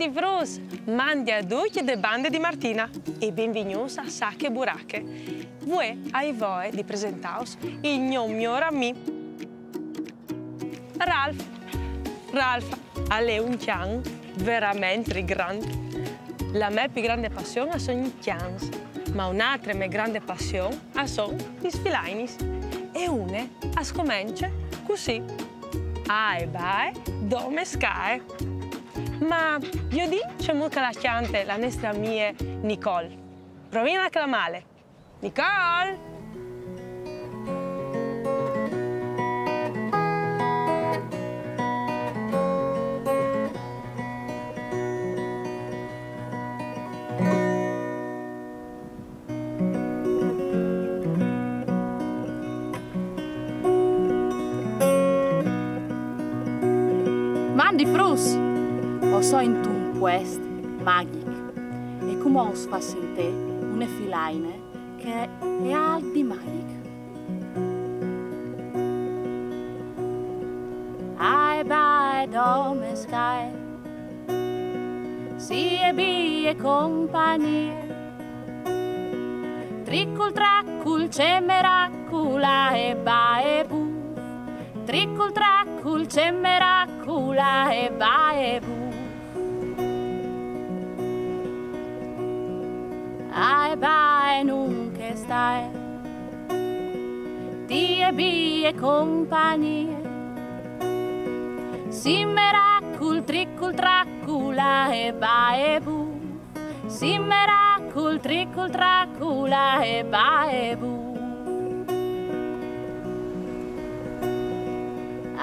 Mandi Frus, mandi a tutte le bande di Martina e benvenuti a Sacche Buracche. Voi ai voi di presentaos il mio migliore amico Ralph. Ralph è un can veramente grande. La mia più grande passione sono i cans, ma un'altra mia grande passione sono gli sfilainis. E una scomincia così. Ai bai, dome scae. Ma io dico c'è molto la chiante la nostra amica Nicole. Proviamo a chiamare. Nicole! Mandi Frus, o so in tu quest magic e come os fa sentire una filaine che è al di magic. Ai bai dome sky, si e bi e compagnie, triccul traccul c'è miracula e ba e bu. Triccul traccul c'è miracula e va e bu. Ai vai non che stai, ti e bi e compagnie. Si miracul triccul traccula e va e bu. Si miracul triccul traccula e va e bu.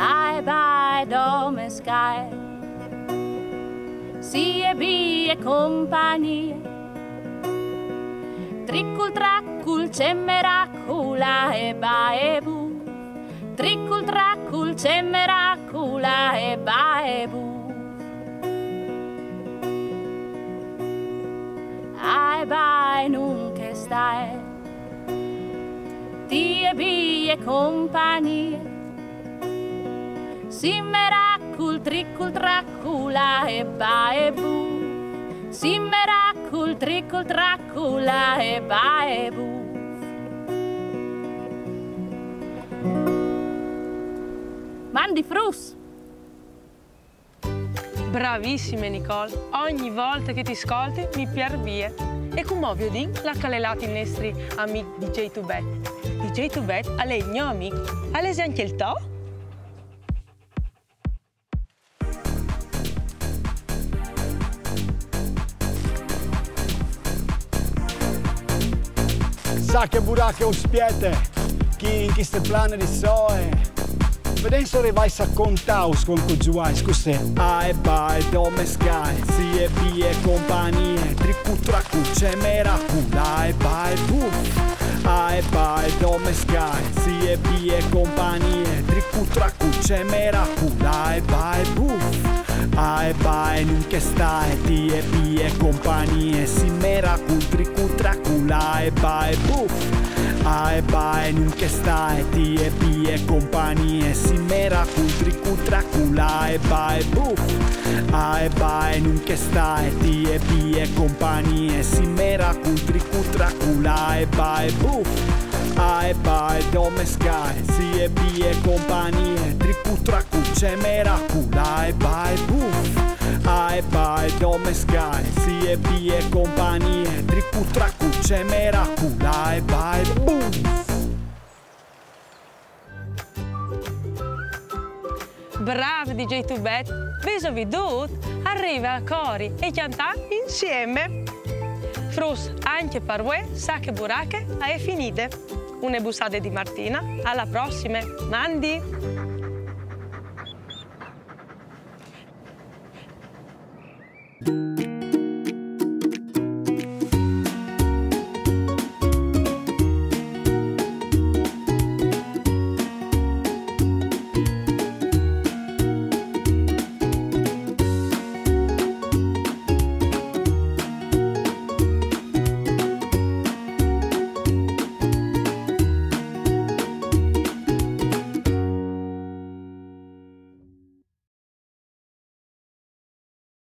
Ai bai dome sky, si e bi e compagnie. Triccul traccul c'è miracula e ba e bu. Triccul traccul c'è miracula e ba e bu. Ai bai non che stai, ti e bi e compagnie. Si miracul triccul traccula e ba e bu. Si miracul triccul traccula e ba e bu. Mandi Frus. Bravissima Nicole, ogni volta che ti ascolti mi piace. E come ovvio di la calelati i nostri amici DJ Tubet. DJ Tubet è il mio amico, all'esempio anche il to? Sacche buracche o spiete, chi in queste plane di soe. Vedenso vai sa contaus con cogiuai, scusse. Ai bai dome sky, si e bi e compagnie. Tricu tracu c'è miracula, ai bai buff. Ai bai dome sky, si e bi e compagnie. Tricu tracu c'è miracula, ai bai buff. Ai bai non che stai, ti e bi e compagnie. Si miracul tricu tracula, ai bai buff. Ai bai non che stai, ti e bi e compagnie. Si miracul tricu tracula, ai bai buff. Ai bai non che stai, ti e bi e compagnie. Si miracul tricu tracula, ai bai buff. Ai bai dome sky, si e bi e compagnie. Tricu tracu c'è miracula, ai bai buff. Ai bai dome sky, si e bi e compagnie. Tricu tracu c'è miracula, ai bai buff. Bravo DJ Tubet, viso vedut, arriva a cori e canta insieme. Frus, anche per voi, Sacche Buracche è finite. Una bussata di Martina, alla prossima, mandi!